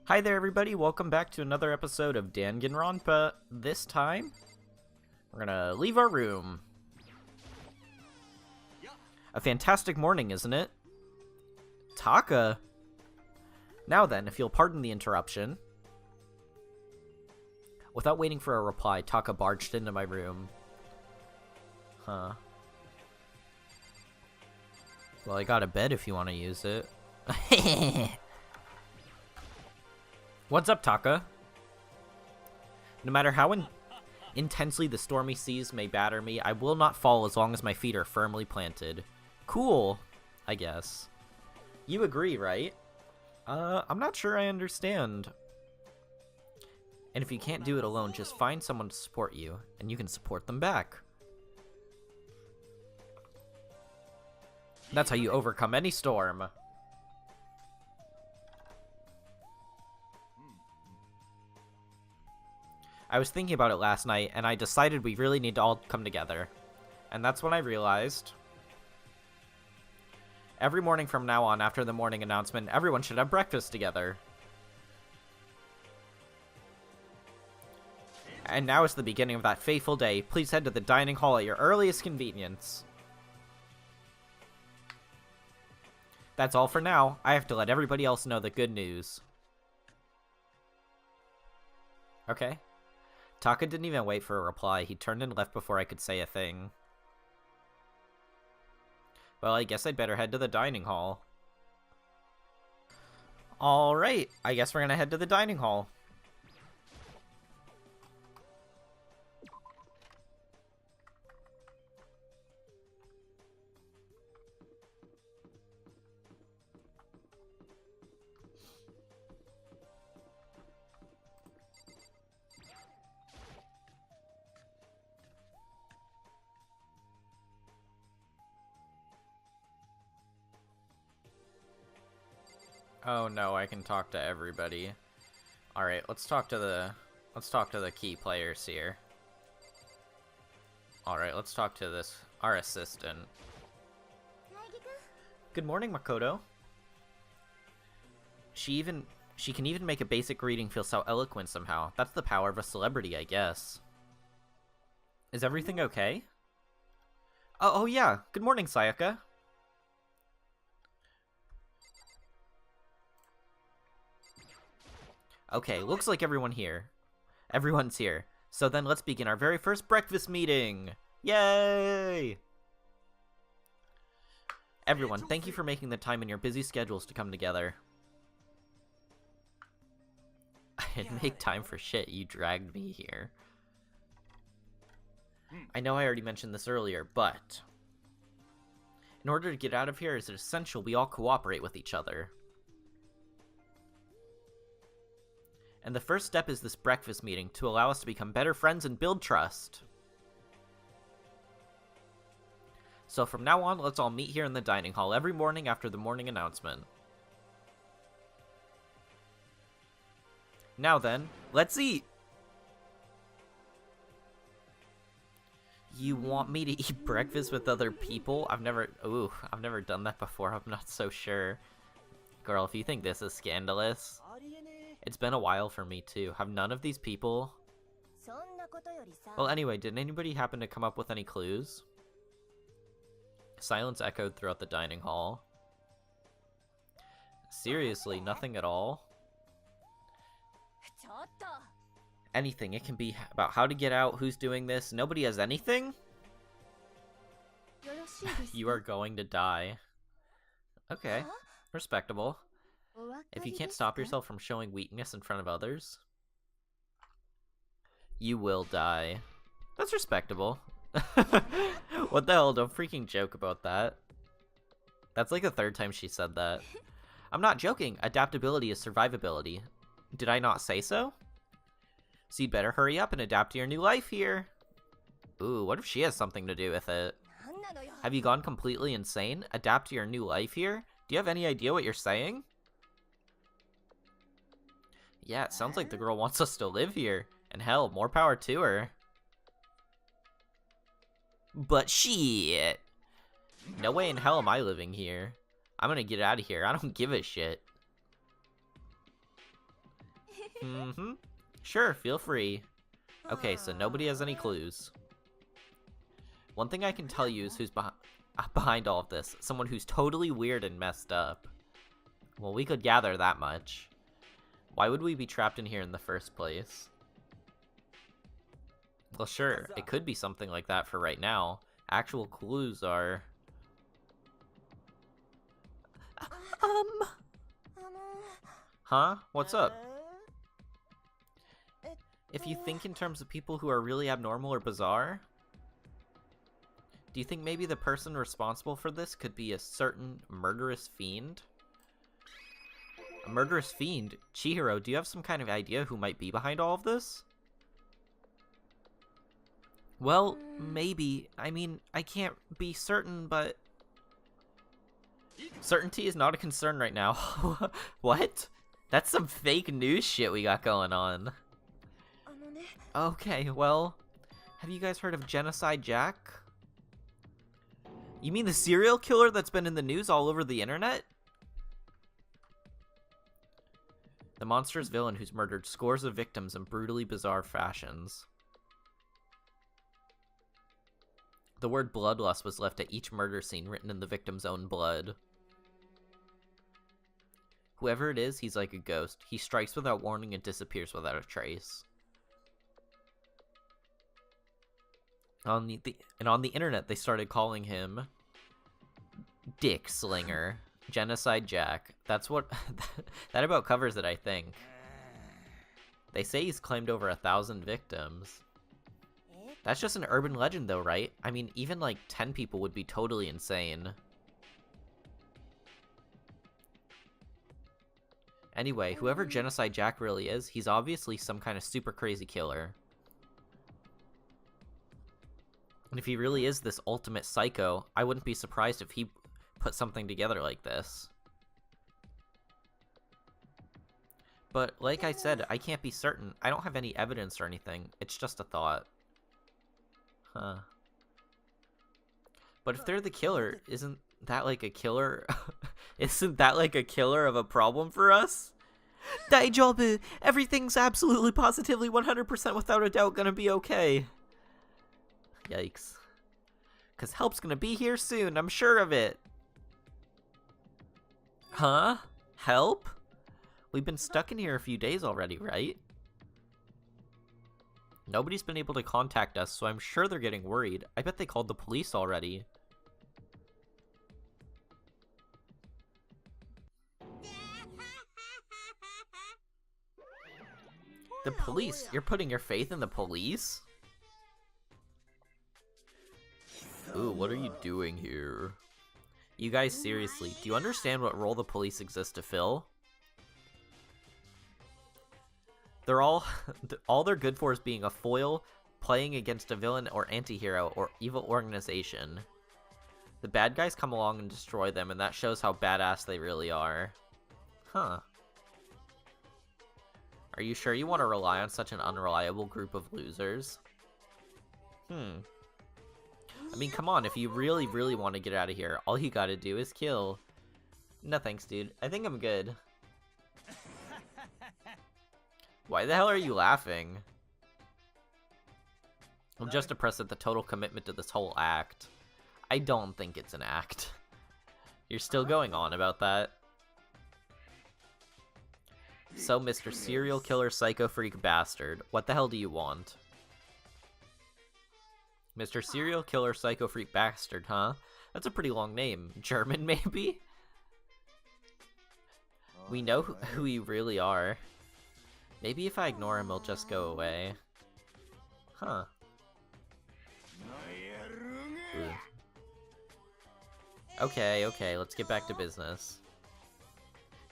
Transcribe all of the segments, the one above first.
Hi there everybody, welcome back to another episode of Danganronpa. This time, we're gonna leave our room. A fantastic morning, isn't it? Taka? Now then, if you'll pardon the interruption. Without waiting for a reply, Taka barged into my room. Huh. Well, I got a bed if you want to use it. What's up, Taka? No matter how intensely the stormy seas may batter me, I will not fall as long as my feet are firmly planted. Cool, I guess. You agree, right? I'm not sure I understand. And if you can't do it alone, just find someone to support you, and you can support them back. That's how you overcome any storm. I was thinking about it last night, and I decided we really need to all come together. And that's when I realized every morning from now on, after the morning announcement, everyone should have breakfast together. And now is the beginning of that fateful day. Please head to the dining hall at your earliest convenience. That's all for now. I have to let everybody else know the good news. Okay. Taka didn't even wait for a reply. He turned and left before I could say a thing. Well, I guess I'd better head to the dining hall. Alright, I guess we're gonna head to the dining hall. Oh no, I can talk to everybody. Alright, let's talk to the key players here. Alright, let's talk to our assistant. Good morning, Makoto. She can even make a basic greeting feel so eloquent somehow. That's the power of a celebrity, I guess. Is everything okay? Oh yeah. Good morning, Sayaka. Okay, looks like everyone's here. So then let's begin our very first breakfast meeting! Yay! Everyone, thank you for making the time in your busy schedules to come together. I didn't make time for shit, you dragged me here. I know I already mentioned this earlier, but in order to get out of here, it's essential we all cooperate with each other. And the first step is this breakfast meeting to allow us to become better friends and build trust. So from now on, let's all meet here in the dining hall every morning after the morning announcement. Now then, let's eat! You want me to eat breakfast with other people? I've never done that before, I'm not so sure. Girl, if you think this is scandalous... It's been a while for me, too. Have none of these people... Well, anyway, did anybody happen to come up with any clues? Silence echoed throughout the dining hall. Seriously, nothing at all? Anything. It can be about how to get out, who's doing this. Nobody has anything? You are going to die. Okay. Respectable. If you can't stop yourself from showing weakness in front of others, you will die. That's respectable. What the hell? Don't freaking joke about that. That's like the third time she said that. I'm not joking. Adaptability is survivability. Did I not say so? So you'd better hurry up and adapt to your new life here. Ooh, what if she has something to do with it? Have you gone completely insane? Adapt to your new life here? Do you have any idea what you're saying? Yeah, it sounds like the girl wants us to live here. And hell, more power to her. But shit. No way in hell am I living here. I'm gonna get out of here. I don't give a shit. Mm-hmm. Sure, feel free. Okay, so nobody has any clues. One thing I can tell you is who's behind all of this. Someone who's totally weird and messed up. Well, we could gather that much. Why would we be trapped in here in the first place? Well, sure, it could be something like that for right now. Actual clues are... Huh? What's up? If you think in terms of people who are really abnormal or bizarre, do you think maybe the person responsible for this could be a certain murderous fiend? A murderous fiend? Chihiro, do you have some kind of idea who might be behind all of this? Well, maybe. I mean, I can't be certain, but... Certainty is not a concern right now. What? That's some fake news shit we got going on. Okay, well... Have you guys heard of Genocide Jack? You mean the serial killer that's been in the news all over the internet? The monstrous villain who's murdered scores of victims in brutally bizarre fashions. The word bloodlust was left at each murder scene, written in the victim's own blood. Whoever it is, he's like a ghost. He strikes without warning and disappears without a trace. On the internet, they started calling him Dick Slinger. Genocide Jack. That's what... that about covers it, I think. They say he's claimed over 1,000 victims. That's just an urban legend though, right? I mean, even like 10 people would be totally insane. Anyway, whoever Genocide Jack really is, he's obviously some kind of super crazy killer. And if he really is this ultimate psycho, I wouldn't be surprised if he put something together like this. But like I said, I can't be certain. I don't have any evidence or anything. It's just a thought. Huh. But if they're the killer, isn't that like a killer? Isn't that like a killer of a problem for us? Daijoubu! Everything's absolutely positively 100% without a doubt gonna be okay. Yikes. 'Cause help's gonna be here soon, I'm sure of it. Huh? Help? We've been stuck in here a few days already, right? Nobody's been able to contact us, so I'm sure they're getting worried. I bet they called the police already. The police? You're putting your faith in the police? Ooh, what are you doing here? You guys, seriously, do you understand what role the police exist to fill? They're all they're good for is being a foil, playing against a villain or anti-hero or evil organization. The bad guys come along and destroy them, and that shows how badass they really are. Huh. Are you sure you want to rely on such an unreliable group of losers? I mean, come on, if you really, really want to get out of here, all you gotta do is kill. No thanks, dude. I think I'm good. Why the hell are you laughing? I'm just impressed at the total commitment to this whole act. I don't think it's an act. You're still going on about that. So, Mr. Serial Killer Psycho Freak Bastard, what the hell do you want? Mr. Serial Killer Psycho Freak Bastard, huh? That's a pretty long name. German, maybe? We know who you really are. Maybe if I ignore him, he'll just go away. Huh. Ooh. Okay, let's get back to business.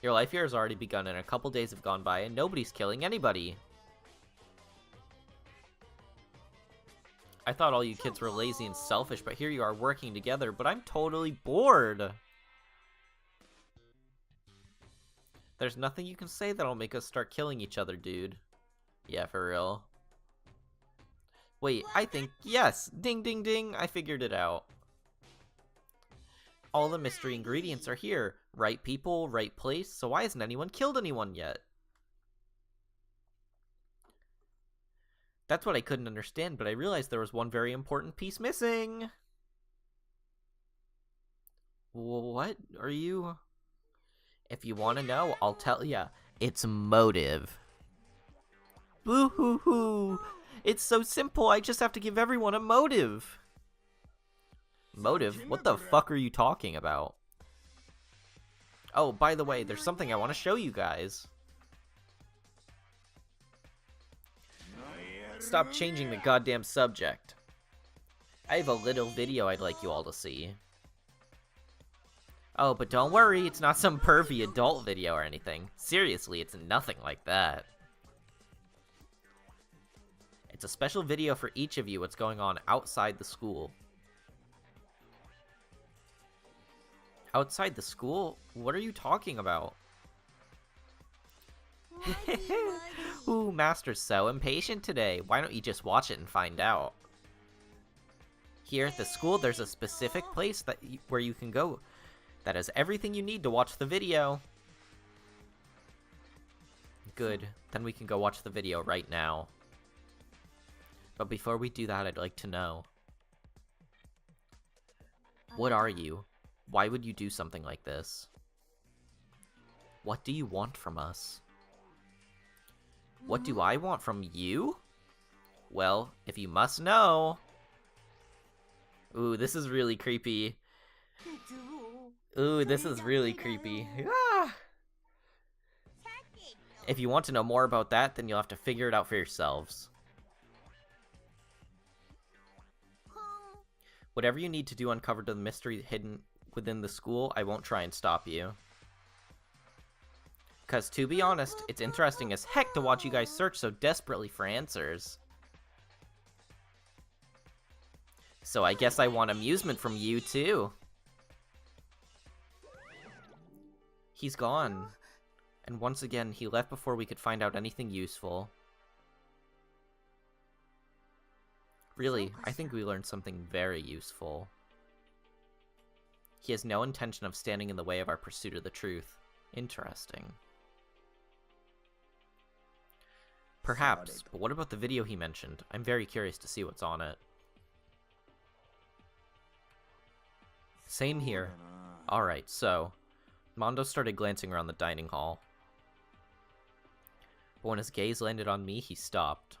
Your life here has already begun and a couple days have gone by and nobody's killing anybody. I thought all you kids were lazy and selfish, but here you are working together, but I'm totally bored. There's nothing you can say that'll make us start killing each other, dude. Yeah, for real. Wait, I think, yes! Ding, ding, ding! I figured it out. All the mystery ingredients are here. Right people, right place, so why hasn't anyone killed anyone yet? That's what I couldn't understand, but I realized there was one very important piece missing. What are you? If you want to know, I'll tell ya. It's motive. Boo-hoo-hoo! It's so simple, I just have to give everyone a motive. Motive? What the fuck are you talking about? Oh, by the way, there's something I want to show you guys. Stop changing the goddamn subject. I have a little video I'd like you all to see. Oh, but don't worry, it's not some pervy adult video or anything. Seriously, it's nothing like that. It's a special video for each of you what's going on outside the school. Outside the school? What are you talking about? Ooh, Master's so impatient today. Why don't you just watch it and find out? Here at the school, there's a specific place where you can go that has everything you need to watch the video. Good. Then we can go watch the video right now. But before we do that, I'd like to know. What are you? Why would you do something like this? What do you want from us? What do I want from you? Well, if you must know... Ooh, this is really creepy. Ooh, this is really creepy. Ah! If you want to know more about that, then you'll have to figure it out for yourselves. Whatever you need to do uncover the mystery hidden within the school, I won't try and stop you. Because, to be honest, it's interesting as heck to watch you guys search so desperately for answers. So I guess I want amusement from you, too. He's gone. And once again, he left before we could find out anything useful. Really, I think we learned something very useful. He has no intention of standing in the way of our pursuit of the truth. Interesting. Perhaps, but what about the video he mentioned? I'm very curious to see what's on it. Same here. Alright, so... Mondo started glancing around the dining hall. But when his gaze landed on me, he stopped.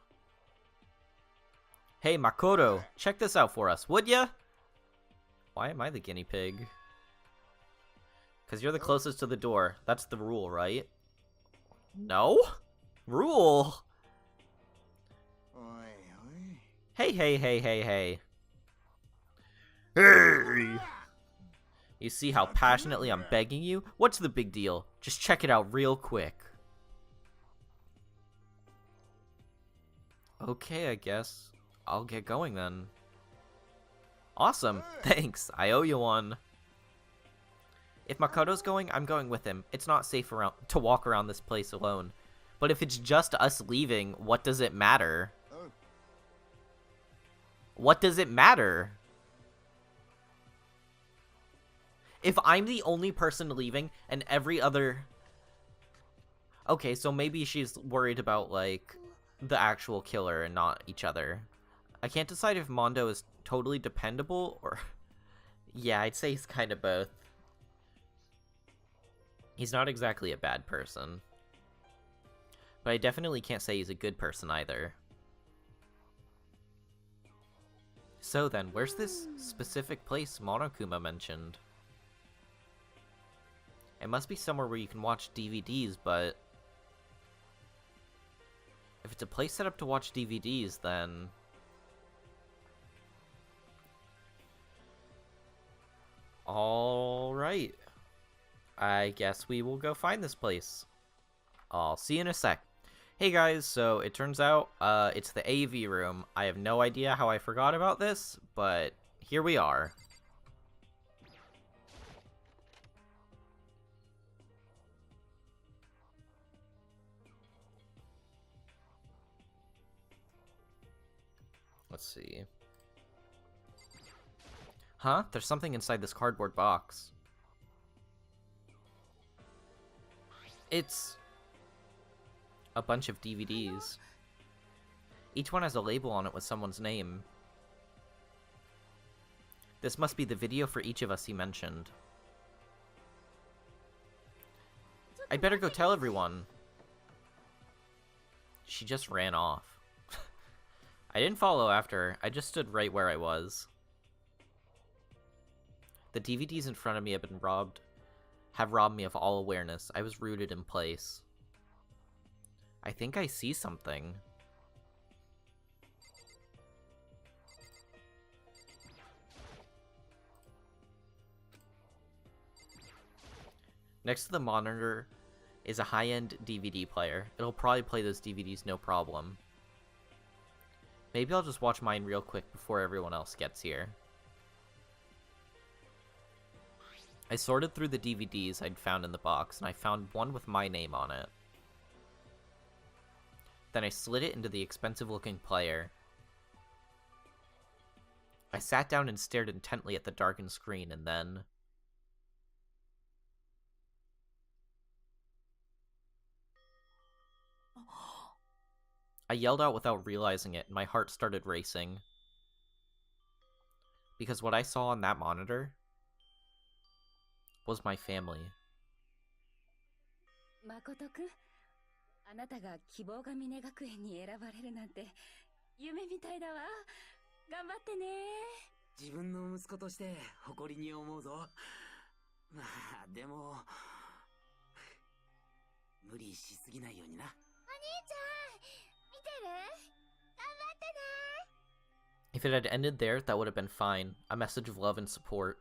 Hey, Makoto, check this out for us, would ya? Why am I the guinea pig? Because you're the closest to the door. That's the rule, right? No? Rule? Hey, hey, hey, hey, hey. Hey! You see how passionately I'm begging you? What's the big deal? Just check it out real quick. Okay, I guess. I'll get going then. Awesome, thanks. I owe you one. If Makoto's going, I'm going with him. It's not safe to walk around this place alone. But if it's just us leaving, what does it matter? What does it matter? If I'm the only person leaving and every other... Okay, so maybe she's worried about, like, the actual killer and not each other. I can't decide if Mondo is totally dependable or... Yeah, I'd say he's kind of both. He's not exactly a bad person. But I definitely can't say he's a good person either. So then, where's this specific place Monokuma mentioned? It must be somewhere where you can watch DVDs, but... If it's a place set up to watch DVDs, then... Alright. I guess we will go find this place. I'll see you in a sec. Hey guys, so it turns out, it's the AV room. I have no idea how I forgot about this, but here we are. Let's see. Huh? There's something inside this cardboard box. It's a bunch of DVDs. Each one has a label on it with someone's name. This must be the video for each of us he mentioned. I'd better go tell everyone. She just ran off. I didn't follow after her. I just stood right where I was. The DVDs in front of me have robbed me of all awareness. I was rooted in place. I think I see something. Next to the monitor is a high-end DVD player. It'll probably play those DVDs no problem. Maybe I'll just watch mine real quick before everyone else gets here. I sorted through the DVDs I'd found in the box, and I found one with my name on it. Then I slid it into the expensive-looking player. I sat down and stared intently at the darkened screen, and then... I yelled out without realizing it, and my heart started racing. Because what I saw on that monitor was my family. Makoto-kun, あなたが希望が峰学園に選ばれるなんて夢みたいだわ。頑張ってね。自分の息子として誇りに思うぞ。まあでも無理しすぎないようにな。お兄ちゃん、見てる？頑張ってね。If it had ended there, that would have been fine. A message of love and support.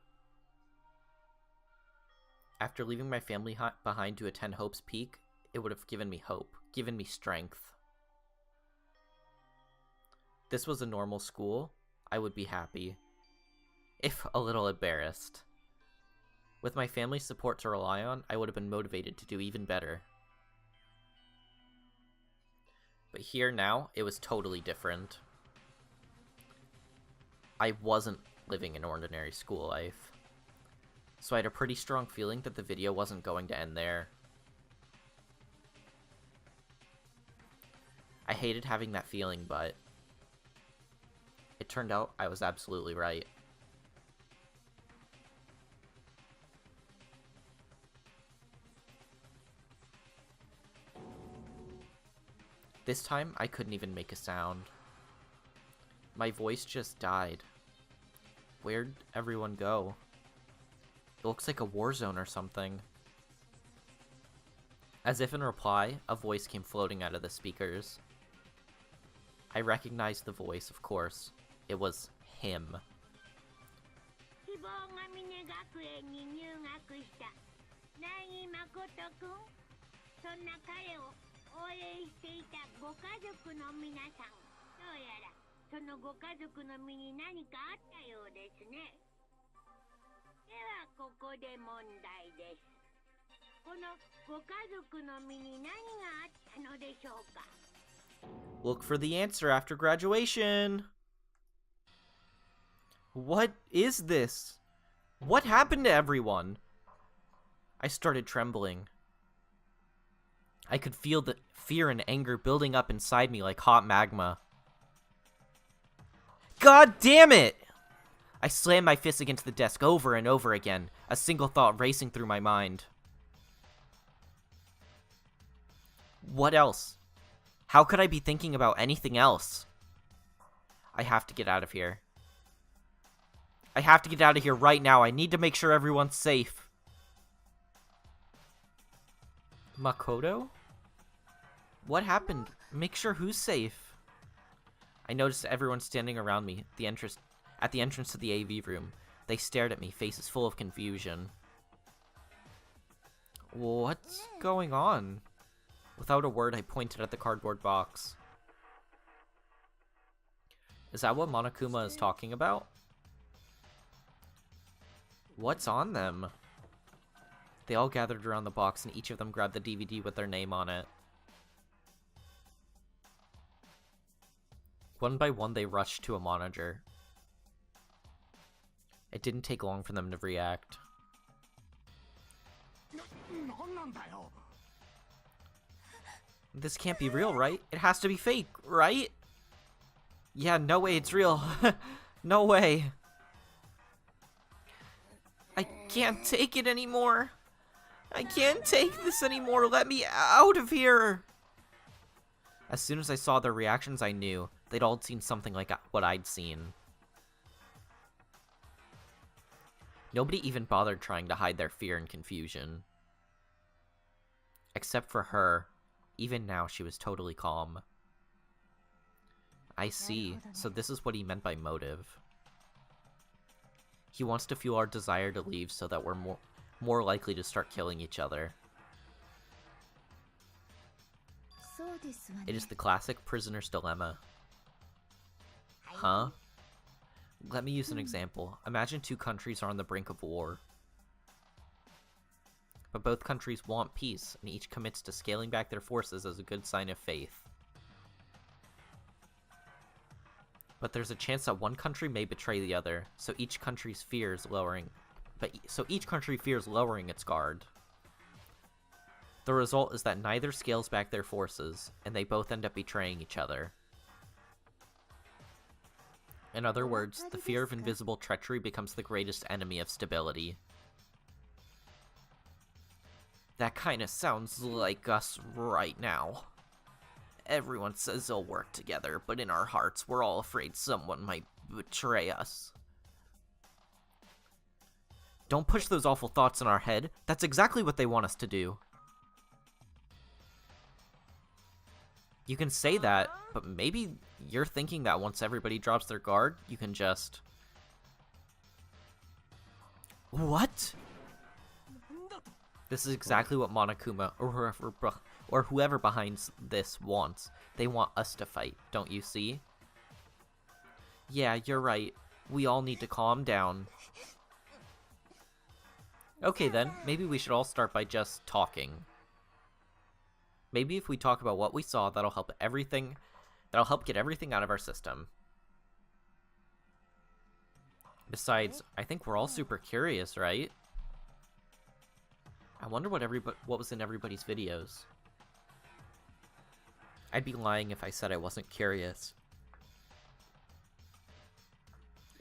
After leaving my family behind to attend Hope's Peak, it would have given me hope, given me strength. This was a normal school, I would be happy. If a little embarrassed. With my family's support to rely on, I would have been motivated to do even better. But here now, it was totally different. I wasn't living an ordinary school life. So I had a pretty strong feeling that the video wasn't going to end there. I hated having that feeling, but it turned out I was absolutely right. This time, I couldn't even make a sound. My voice just died. Where'd everyone go? It looks like a war zone or something. As if in reply, a voice came floating out of the speakers. I recognized the voice, of course. It was him. Look for the answer after graduation. What is this? What happened to everyone? I started trembling. I could feel the fear and anger building up inside me like hot magma. God damn it! I slammed my fist against the desk over and over again, a single thought racing through my mind. What else? How could I be thinking about anything else? I have to get out of here. I have to get out of here right now. I need to make sure everyone's safe. Makoto? What happened? Make sure who's safe. I noticed everyone standing around me at the entrance to the AV room. They stared at me, faces full of confusion. What's going on? Without a word, I pointed at the cardboard box. Is that what Monokuma is talking about? What's on them? They all gathered around the box and each of them grabbed the DVD with their name on it. One by one, they rushed to a monitor. It didn't take long for them to react. This can't be real, right? It has to be fake, right? Yeah, no way, it's real. No way. I can't take it anymore. I can't take this anymore. Let me out of here. As soon as I saw their reactions, I knew they'd all seen something like what I'd seen. Nobody even bothered trying to hide their fear and confusion. Except for her. Even now, she was totally calm. I see. So this is what he meant by motive. He wants to fuel our desire to leave so that we're more likely to start killing each other. It is the classic prisoner's dilemma. Huh? Let me use an example. Imagine two countries are on the brink of war. But both countries want peace, and each commits to scaling back their forces as a good sign of faith. But there's a chance that one country may betray the other, so each country fears lowering its guard. The result is that neither scales back their forces, and they both end up betraying each other. In other words, the fear of invisible treachery becomes the greatest enemy of stability. That kinda sounds like us right now. Everyone says they'll work together, but in our hearts, we're all afraid someone might betray us. Don't push those awful thoughts in our head. That's exactly what they want us to do. You can say that, but maybe you're thinking that once everybody drops their guard, you can just... What? This is exactly what Monokuma, or whoever behind this wants. They want us to fight, don't you see? Yeah, you're right. We all need to calm down. Okay then, maybe we should all start by just talking. Maybe if we talk about what we saw, that'll help get everything out of our system. Besides, I think we're all super curious, right? I wonder what was in everybody's videos. I'd be lying if I said I wasn't curious.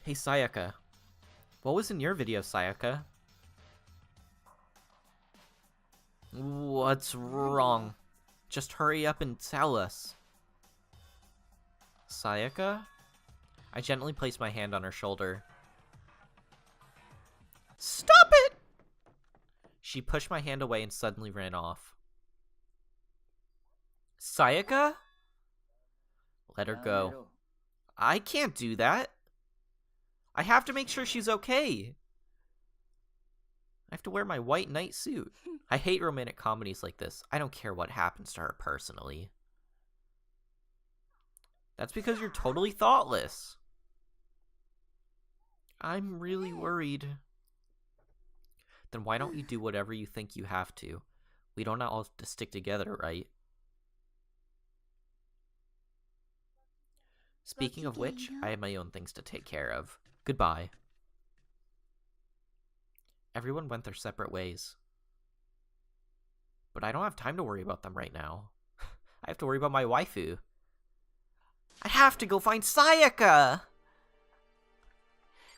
Hey, Sayaka. What was in your video, Sayaka? What's wrong? Just hurry up and tell us. Sayaka? I gently placed my hand on her shoulder. Stop it! She pushed my hand away and suddenly ran off. Sayaka? Let her go. I can't do that. I have to make sure she's okay. I have to wear my white night suit. I hate romantic comedies like this. I don't care what happens to her personally. That's because you're totally thoughtless. I'm really worried. Then why don't you do whatever you think you have to? We don't all have to stick together, right? Speaking of which, I have my own things to take care of. Goodbye. Everyone went their separate ways. But I don't have time to worry about them right now. I have to worry about my waifu. I have to go find Sayaka!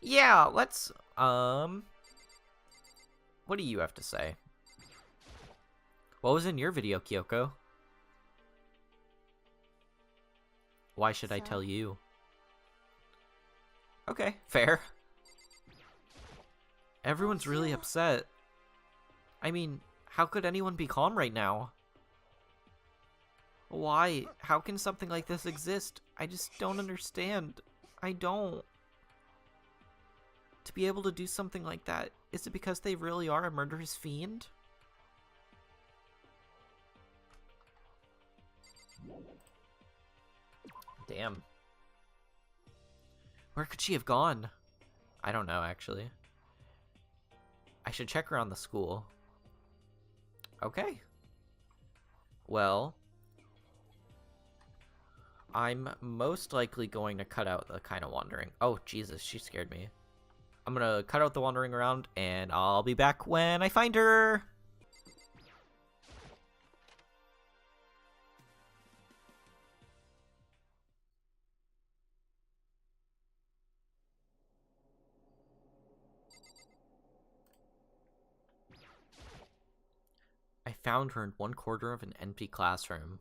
Yeah, let's, what do you have to say? What was in your video, Kyoko? Why should I tell you? Okay, fair. Everyone's really upset. I mean, how could anyone be calm right now? Why? How can something like this exist? I just don't understand. I don't. To be able to do something like that, is it because they really are a murderous fiend? Damn. Where could she have gone? I don't know, actually. I should check around the school. Okay. Well, I'm most likely going to cut out the kind of wandering. Oh, Jesus, she scared me. I'm gonna cut out the wandering around, and I'll be back when I find her! found her in one corner of an empty classroom.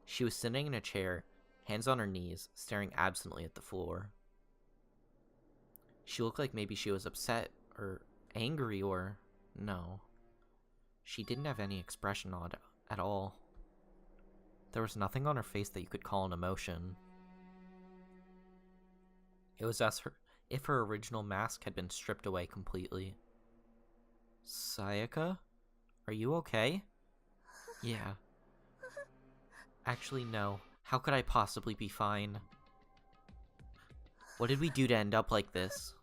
She was sitting in a chair, hands on her knees, staring absently at the floor. She looked like maybe she was upset, or angry, or... no. She didn't have any expression on it at all. There was nothing on her face that you could call an emotion. It was as if her original mask had been stripped away completely. Sayaka? Are you okay? Yeah. Actually, no. How could I possibly be fine? What did we do to end up like this?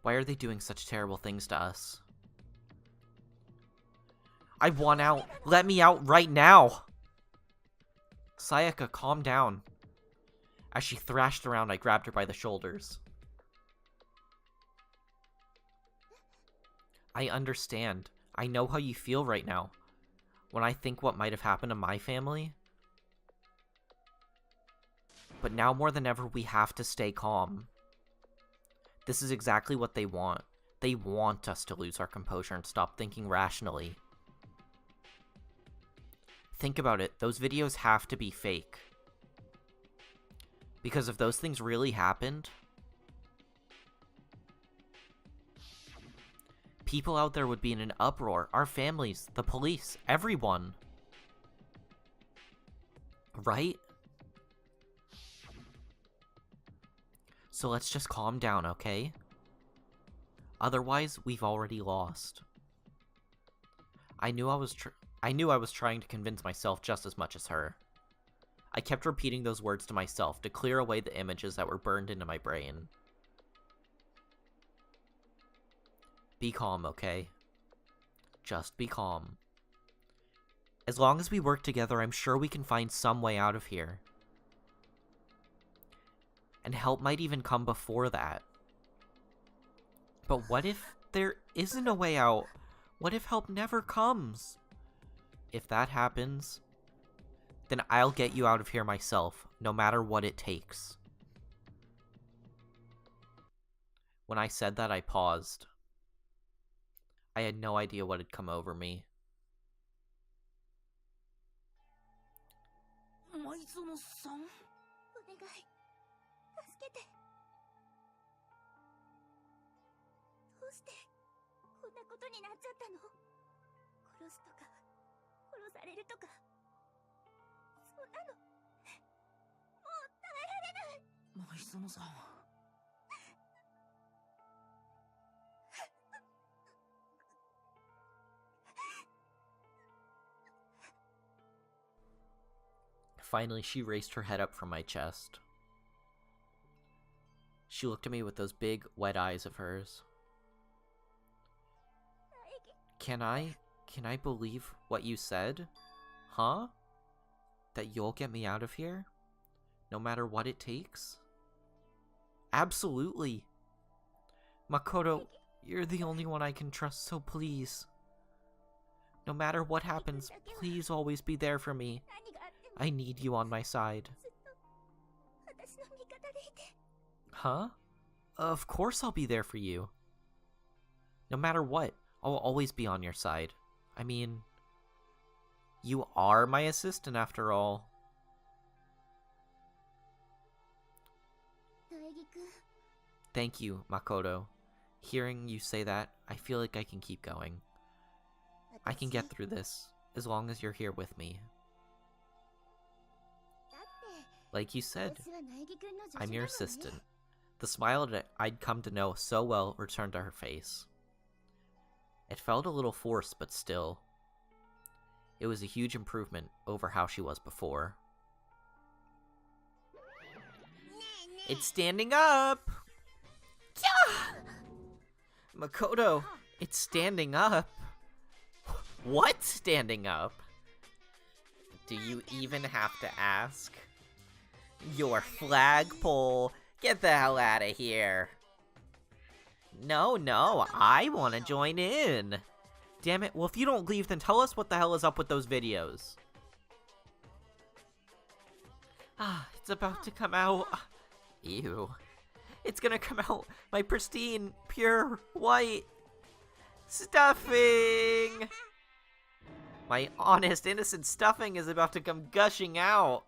Why are they doing such terrible things to us? I want out! Let me out right now! Sayaka, calm down. As she thrashed around, I grabbed her by the shoulders. I understand. I know how you feel right now. When I think what might have happened to my family. But now more than ever, we have to stay calm. This is exactly what they want. They want us to lose our composure and stop thinking rationally. Think about it. Those videos have to be fake. Because if those things really happened, people out there would be in an uproar. Our families, the police, everyone. Right? So let's just calm down, okay? Otherwise, we've already lost. I knew I was trying to convince myself just as much as her. I kept repeating those words to myself to clear away the images that were burned into my brain. Be calm, okay? Just be calm. As long as we work together, I'm sure we can find some way out of here. And help might even come before that. But what if there isn't a way out? What if help never comes? If that happens, then I'll get you out of here myself, no matter what it takes. When I said that, I paused. I had no idea what had come over me. Finally, she raised her head up from my chest. She looked at me with those big, wet eyes of hers. Can I believe what you said? Huh? That you'll get me out of here? No matter what it takes? Absolutely. Makoto, you're the only one I can trust, so please. No matter what happens, please always be there for me. I need you on my side. Huh? Of course I'll be there for you. No matter what, I'll always be on your side. I mean, you are my assistant after all. Thank you, Makoto. Hearing you say that, I feel like I can keep going. I can get through this, as long as you're here with me. Like you said, I'm your assistant. The smile that I'd come to know so well returned to her face. It felt a little forced, but still. It was a huge improvement over how she was before. It's standing up! Makoto, it's standing up. What standing up? Do you even have to ask? Your flagpole. Get the hell out of here. No, I want to join in. Damn it, well if you don't leave, then tell us what the hell is up with those videos. It's about to come out. Ew. It's gonna come out. My pristine, pure, white stuffing. My honest, innocent stuffing is about to come gushing out.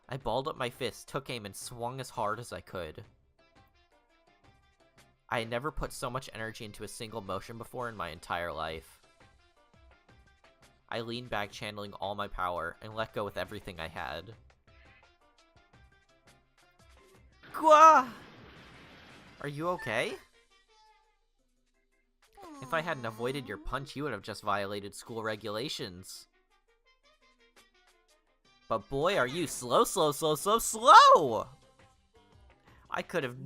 I balled up my fist, took aim, and swung as hard as I could. I had never put so much energy into a single motion before in my entire life. I leaned back, channeling all my power, and let go with everything I had. Gwa! Are you okay? If I hadn't avoided your punch, you would have just violated school regulations. But boy, are you slow! I could have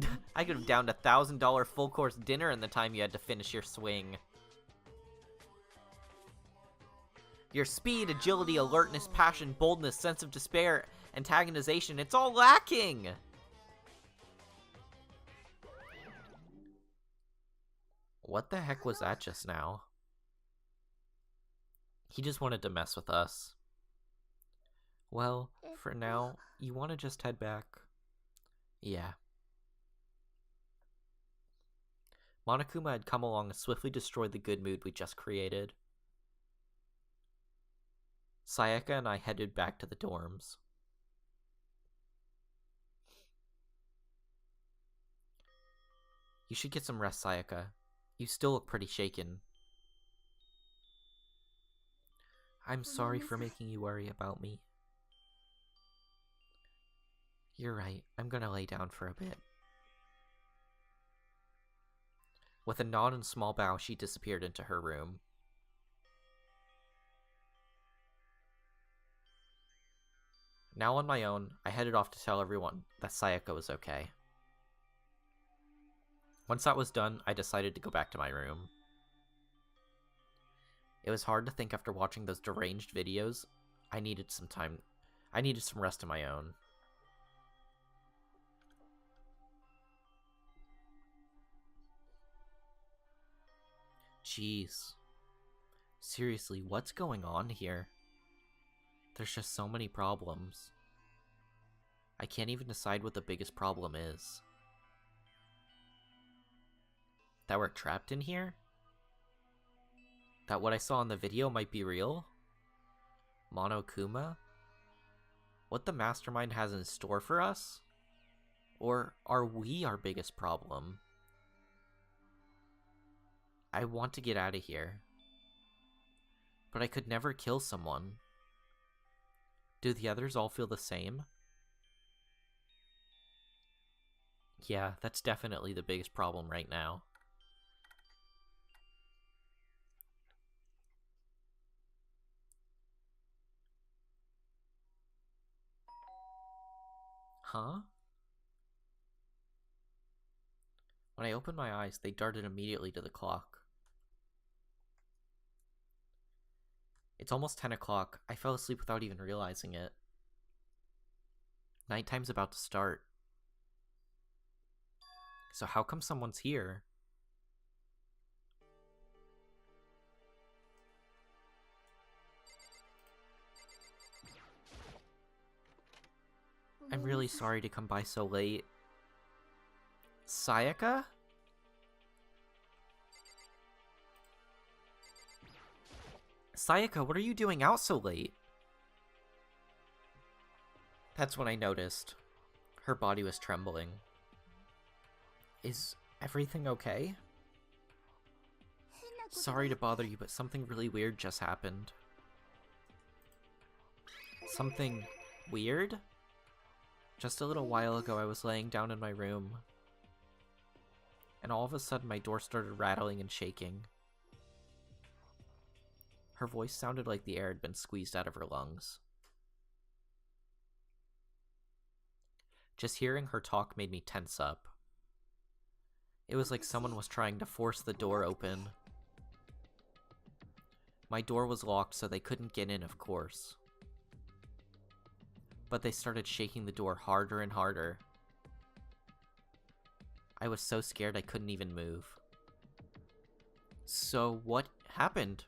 downed $1,000 full course dinner in the time you had to finish your swing. Your speed, agility, alertness, passion, boldness, sense of despair, antagonization, it's all lacking! What the heck was that just now? He just wanted to mess with us. Well, for now, you want to just head back? Yeah. Monokuma had come along and swiftly destroyed the good mood we just created. Sayaka and I headed back to the dorms. You should get some rest, Sayaka. You still look pretty shaken. I'm sorry for making you worry about me. You're right. I'm gonna lay down for a bit. With a nod and small bow, she disappeared into her room. Now on my own, I headed off to tell everyone that Sayaka was okay. Once that was done, I decided to go back to my room. It was hard to think after watching those deranged videos. I needed some time. I needed some rest of my own. Jeez. Seriously, what's going on here? There's just so many problems. I can't even decide what the biggest problem is. That we're trapped in here? That what I saw in the video might be real? Monokuma? What the mastermind has in store for us? Or are we our biggest problem? I want to get out of here. But I could never kill someone. Do the others all feel the same? Yeah, that's definitely the biggest problem right now. Huh? When I opened my eyes, they darted immediately to the clock. It's almost 10 o'clock. I fell asleep without even realizing it. Nighttime's about to start. So how come someone's here? I'm really sorry to come by so late. Sayaka? Sayaka, what are you doing out so late? That's when I noticed. Her body was trembling. Is everything okay? Sorry to bother you, but something really weird just happened. Something weird? Just a little while ago, I was laying down in my room, and all of a sudden my door started rattling and shaking. Her voice sounded like the air had been squeezed out of her lungs. Just hearing her talk made me tense up. It was like someone was trying to force the door open. My door was locked, so they couldn't get in, of course. But they started shaking the door harder and harder. I was so scared I couldn't even move. So what happened?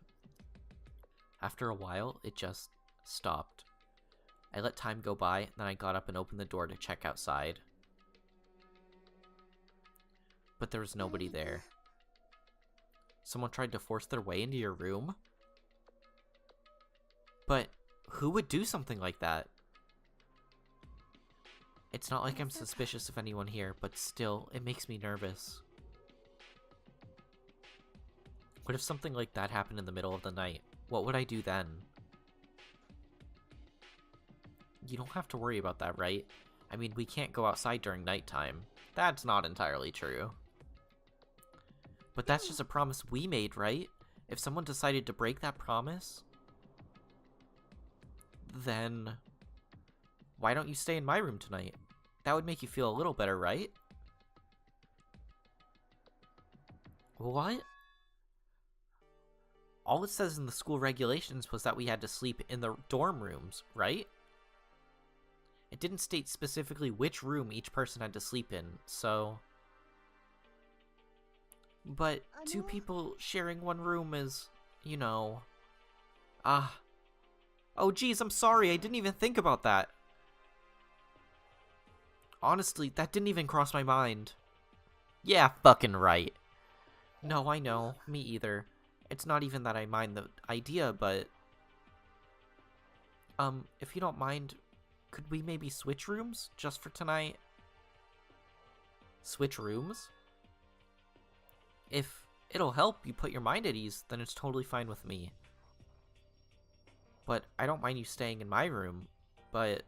After a while, it just stopped. I let time go by, then I got up and opened the door to check outside. But there was nobody there. Someone tried to force their way into your room? But who would do something like that? It's not like I'm suspicious of anyone here, but still, it makes me nervous. What if something like that happened in the middle of the night? What would I do then? You don't have to worry about that, right? I mean, we can't go outside during nighttime. That's not entirely true. But that's just a promise we made, right? If someone decided to break that promise, then why don't you stay in my room tonight? That would make you feel a little better, right? What? All it says in the school regulations was that we had to sleep in the dorm rooms, right? It didn't state specifically which room each person had to sleep in, so... But two people sharing one room is, you know... Oh geez, I'm sorry, I didn't even think about that. Honestly, that didn't even cross my mind. Yeah, fucking right. No, I know, me either. It's not even that I mind the idea, but... if you don't mind, could we maybe switch rooms just for tonight? Switch rooms? If it'll help you put your mind at ease, then it's totally fine with me. But I don't mind you staying in my room, but...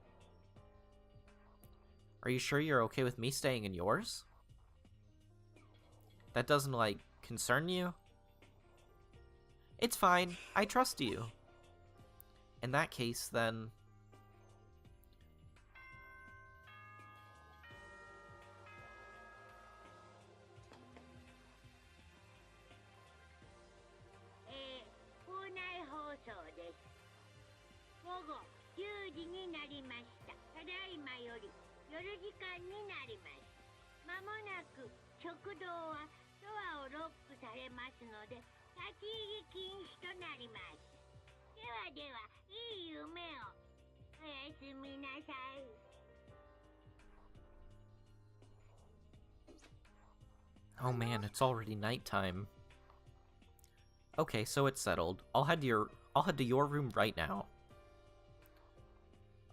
Are you sure you're okay with me staying in yours? That doesn't, like, concern you? It's fine. I trust you. In that case, then... Oh man, it's already nighttime. Okay, so it's settled. I'll head to your room right now.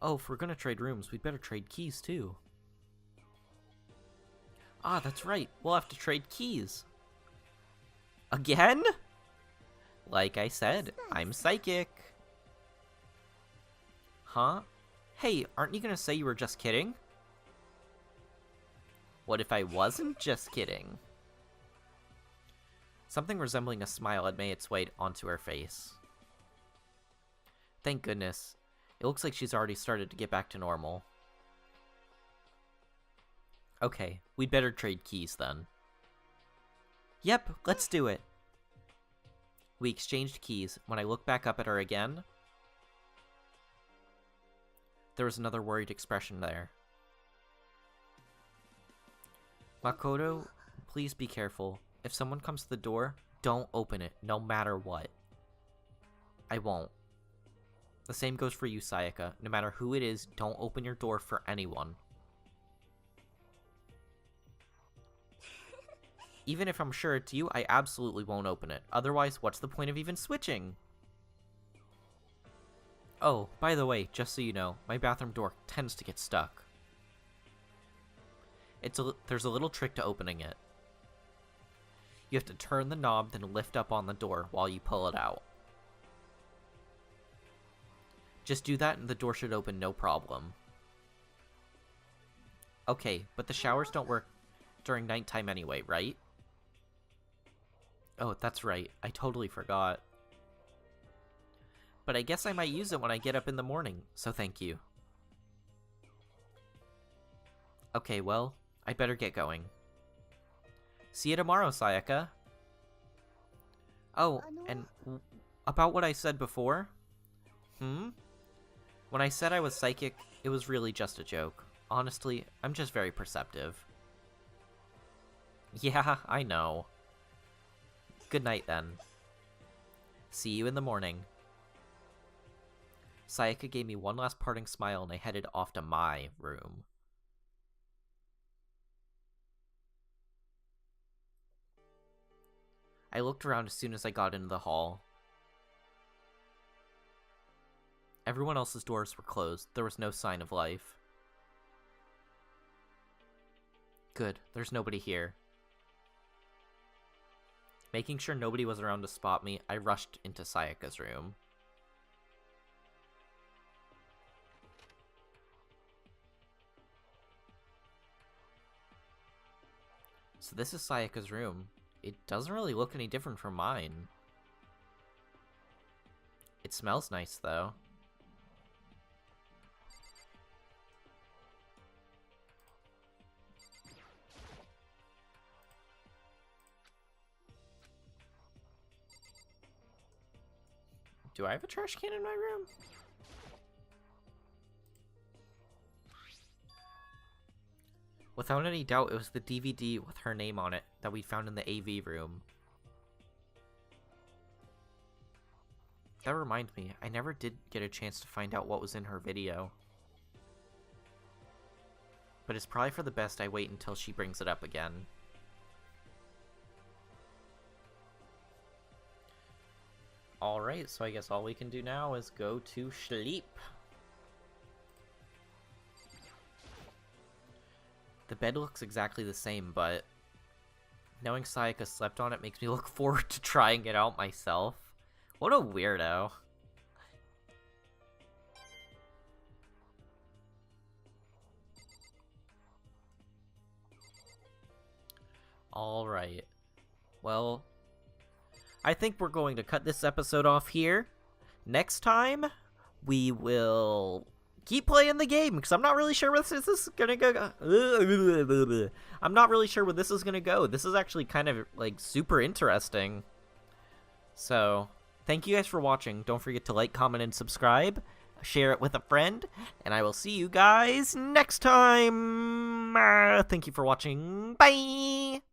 Oh, if we're gonna trade rooms, we'd better trade keys too. Ah, that's right. We'll have to trade keys. Again? Like I said, I'm psychic. Huh? Hey, aren't you gonna say you were just kidding? What if I wasn't just kidding? Something resembling a smile had made its way onto her face. Thank goodness. It looks like she's already started to get back to normal. Okay, we'd better trade keys then. Yep, let's do it. We exchanged keys. When I looked back up at her again, there was another worried expression there. Makoto, please be careful. If someone comes to the door, don't open it, no matter what. I won't. The same goes for you, Sayaka. No matter who it is, don't open your door for anyone. Even if I'm sure it's you, I absolutely won't open it. Otherwise, what's the point of even switching? Oh, by the way, just so you know, my bathroom door tends to get stuck. There's a little trick to opening it. You have to turn the knob, then lift up on the door while you pull it out. Just do that and the door should open no problem. Okay, but the showers don't work during nighttime anyway, right? Oh, that's right. I totally forgot. But I guess I might use it when I get up in the morning, so thank you. Okay, well, I better get going. See you tomorrow, Sayaka. Oh, and about what I said before? When I said I was psychic, it was really just a joke. Honestly, I'm just very perceptive. Yeah, I know. Good night, then. See you in the morning. Sayaka gave me one last parting smile and I headed off to my room. I looked around as soon as I got into the hall. Everyone else's doors were closed. There was no sign of life. Good, there's nobody here. Making sure nobody was around to spot me, I rushed into Sayaka's room. So this is Sayaka's room. It doesn't really look any different from mine. It smells nice, though. Do I have a trash can in my room? Without any doubt, it was the DVD with her name on it that we found in the AV room. That reminds me, I never did get a chance to find out what was in her video. But it's probably for the best I wait until she brings it up again. Alright, so I guess all we can do now is go to sleep. The bed looks exactly the same, but knowing Sayaka slept on it makes me look forward to trying it out myself. What a weirdo. Alright. Well, I think we're going to cut this episode off here. Next time, we will keep playing the game, because I'm not really sure where this is gonna go. I'm not really sure where this is gonna go. This is actually kind of, like, super interesting. So, thank you guys for watching. Don't forget to like, comment, and subscribe. Share it with a friend. And I will see you guys next time. Thank you for watching. Bye!